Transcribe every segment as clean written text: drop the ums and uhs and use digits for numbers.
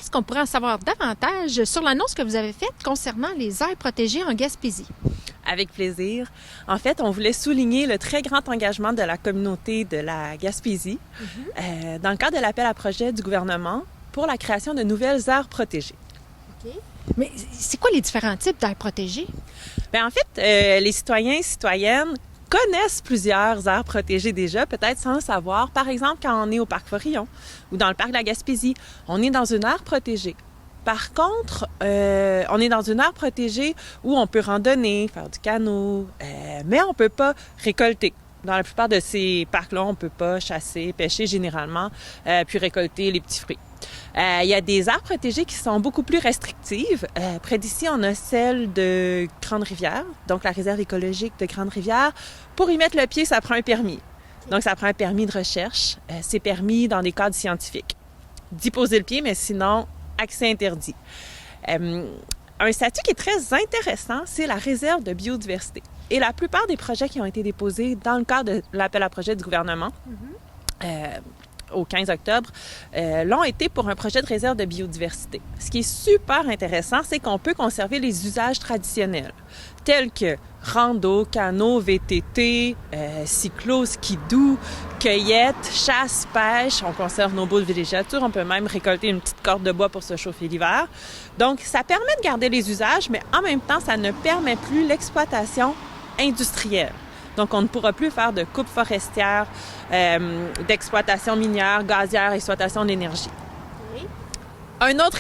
Est-ce qu'on pourrait en savoir davantage sur l'annonce que vous avez faite concernant les aires protégées en Gaspésie? Avec plaisir. En fait, on voulait souligner le très grand engagement de la communauté de la Gaspésie dans le cadre de l'appel à projet du gouvernement pour la création de nouvelles aires protégées. OK. Mais c'est quoi les différents types d'aires protégées? Bien, en fait, les citoyens et citoyennes connaissent plusieurs aires protégées déjà, peut-être sans le savoir. Par exemple, quand on est au parc Forillon ou dans le parc de la Gaspésie, on est dans une aire protégée. Par contre, on est dans une aire protégée où on peut randonner, faire du canot, mais on ne peut pas récolter. Dans la plupart de ces parcs-là, on ne peut pas chasser, pêcher généralement, puis récolter les petits fruits. Il y a des aires protégées qui sont beaucoup plus restrictives. Près d'ici, on a celle de Grande-Rivière, donc la réserve écologique de Grande-Rivière. Pour y mettre le pied, ça prend un permis. Donc, ça prend un permis de recherche. C'est permis dans des cadres scientifiques. D'y poser le pied, mais sinon, accès interdit. Un statut qui est très intéressant, c'est la réserve de biodiversité. Et la plupart des projets qui ont été déposés dans le cadre de l'appel à projet du gouvernement, au 15 octobre, l'ont été pour un projet de réserve de biodiversité. Ce qui est super intéressant, c'est qu'on peut conserver les usages traditionnels, tels que rando, canot, VTT, cyclo, skidoo, cueillette, chasse, pêche. On conserve nos bouts de villégiature. On peut même récolter une petite corde de bois pour se chauffer l'hiver. Donc, ça permet de garder les usages, mais en même temps, ça ne permet plus l'exploitation industrielle. Donc, on ne pourra plus faire de coupe forestière, d'exploitation minière, gazière, exploitation d'énergie. Oui. Un autre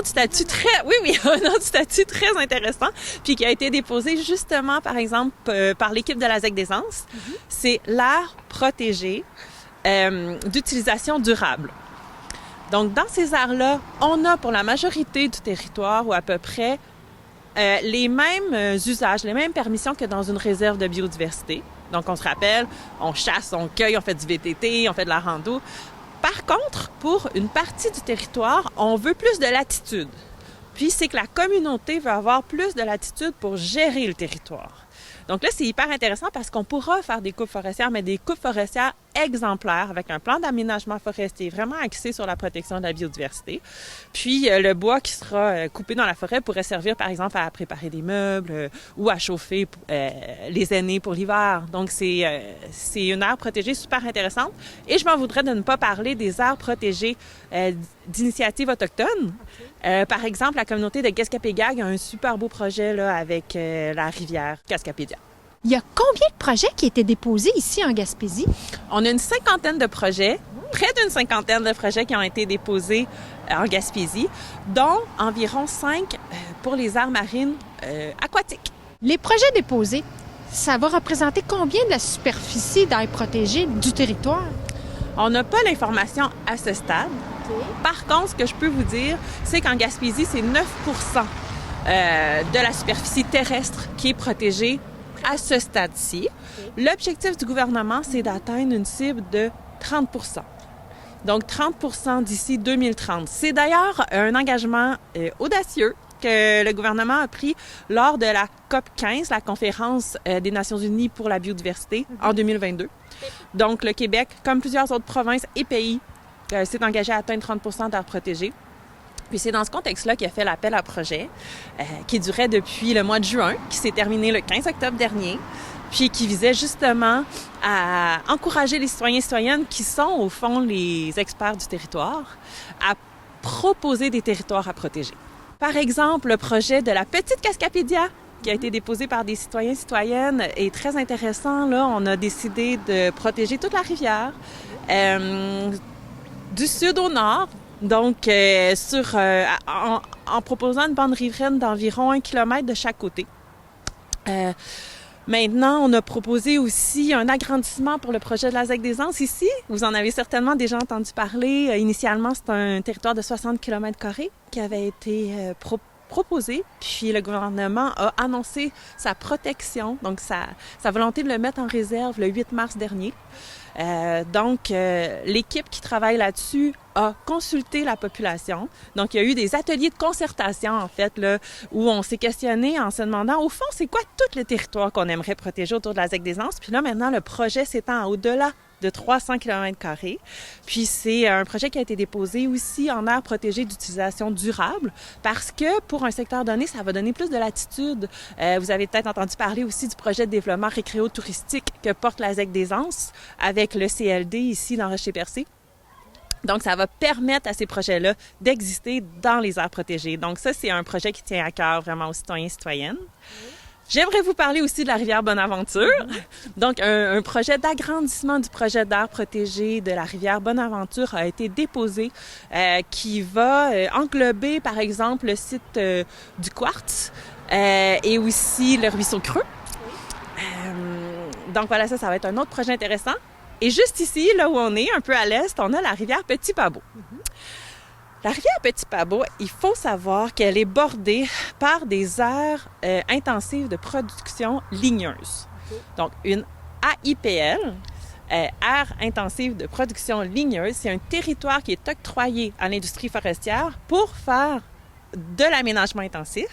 statut un autre statut très intéressant, puis qui a été déposé justement, par exemple, par l'équipe de la ZEC des Anses, c'est l'aire protégée d'utilisation durable. Donc, dans ces aires-là, on a pour la majorité du territoire, ou à peu près, les mêmes usages, les mêmes permissions que dans une réserve de biodiversité. Donc, on se rappelle, on chasse, on cueille, on fait du VTT, on fait de la rando. Par contre, pour une partie du territoire, on veut plus de latitude. Puis, c'est que la communauté veut avoir plus de latitude pour gérer le territoire. Donc là, c'est hyper intéressant parce qu'on pourra faire des coupes forestières, mais des coupes forestières exemplaires avec un plan d'aménagement forestier vraiment axé sur la protection de la biodiversité. Puis, le bois qui sera coupé dans la forêt pourrait servir, par exemple, à préparer des meubles ou à chauffer les aînés pour l'hiver. Donc, c'est une aire protégée super intéressante. Et je m'en voudrais de ne pas parler des aires protégées d'initiatives autochtones. Par exemple, la communauté de Gaspé-Gag a un super beau projet là, avec la rivière Cascapédia. Il y a combien de projets qui étaient déposés ici en Gaspésie? On a une cinquantaine de projets, près d'une cinquantaine de projets qui ont été déposés en Gaspésie, dont environ 5 pour les aires marines aquatiques. Les projets déposés, ça va représenter combien de la superficie d'aires protégées du territoire? On n'a pas l'information à ce stade. Par contre, ce que je peux vous dire, c'est qu'en Gaspésie, c'est 9 de la superficie terrestre qui est protégée à ce stade-ci. L'objectif du gouvernement, c'est d'atteindre une cible de 30 Donc, 30 d'ici 2030. C'est d'ailleurs un engagement audacieux que le gouvernement a pris lors de la COP 15, la conférence des Nations unies pour la biodiversité, en 2022. Donc, le Québec, comme plusieurs autres provinces et pays, s'est engagé à atteindre 30 d'aires protégées. Puis c'est dans ce contexte-là qu'il a fait l'appel à projet, qui durait depuis le mois de juin, qui s'est terminé le 15 octobre dernier, puis qui visait justement à encourager les citoyens et citoyennes qui sont, au fond, les experts du territoire, à proposer des territoires à protéger. Par exemple, le projet de la petite Cascapédia, qui a été déposé par des citoyens et citoyennes, est très intéressant. Là, on a décidé de protéger toute la rivière, du sud au nord, donc en proposant une bande riveraine d'environ 1 kilomètre de chaque côté. Maintenant, on a proposé aussi un agrandissement pour le projet de la ZEC des Anses ici. Vous en avez certainement déjà entendu parler. Initialement, c'est un territoire de 60 km² qui avait été proposé. Puis le gouvernement a annoncé sa protection, donc sa volonté de le mettre en réserve le 8 mars dernier. Donc, l'équipe qui travaille là-dessus a consulté la population. Donc, il y a eu des ateliers de concertation, en fait, là, où on s'est questionné en se demandant, au fond, c'est quoi tout le territoire qu'on aimerait protéger autour de la ZEC des Anses? Puis là, maintenant, le projet s'étend au-delà de 300 km². Puis c'est un projet qui a été déposé aussi en aire protégée d'utilisation durable parce que pour un secteur donné, ça va donner plus de latitude. Vous avez peut-être entendu parler aussi du projet de développement récréo-touristique que porte la ZEC des Anses avec le CLD ici dans Rocher-Percé. Donc, ça va permettre à ces projets-là d'exister dans les aires protégées. Donc, ça, c'est un projet qui tient à cœur vraiment aux citoyens et citoyennes. J'aimerais vous parler aussi de la rivière Bonaventure. Donc, un projet d'agrandissement du projet d'aire protégé de la rivière Bonaventure a été déposé qui va englober, par exemple, le site du Quartz et aussi le ruisseau Creux. Donc, voilà, ça va être un autre projet intéressant. Et juste ici, là où on est, un peu à l'est, on a la rivière Petit-Pabot. La rivière Petit-Pabot, il faut savoir qu'elle est bordée par des aires intensives de production ligneuse. Donc, une AIPL, aire intensive de production ligneuse, c'est un territoire qui est octroyé à l'industrie forestière pour faire de l'aménagement intensif.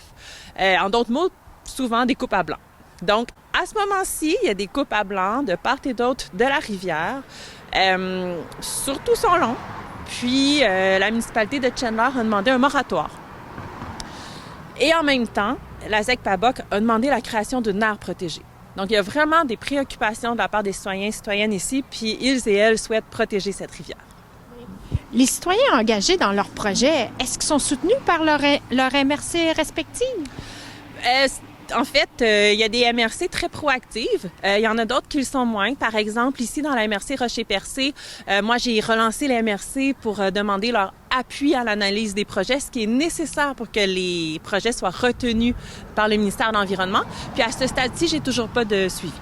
En d'autres mots, souvent des coupes à blanc. Donc, à ce moment-ci, il y a des coupes à blanc de part et d'autre de la rivière, sur tout son long. Puis, la municipalité de Chandler a demandé un moratoire. Et en même temps, la ZEC-PABOC a demandé la création d'une aire protégée. Donc, il y a vraiment des préoccupations de la part des citoyens et citoyennes ici, puis ils et elles souhaitent protéger cette rivière. Les citoyens engagés dans leur projet, est-ce qu'ils sont soutenus par leur MRC respective? En fait, il y a des MRC très proactives. Il y en a d'autres qui le sont moins. Par exemple, ici, dans la MRC Rocher-Percé, moi, j'ai relancé les MRC pour demander leur appui à l'analyse des projets, ce qui est nécessaire pour que les projets soient retenus par le ministère de l'Environnement. Puis à ce stade-ci, j'ai toujours pas de suivi.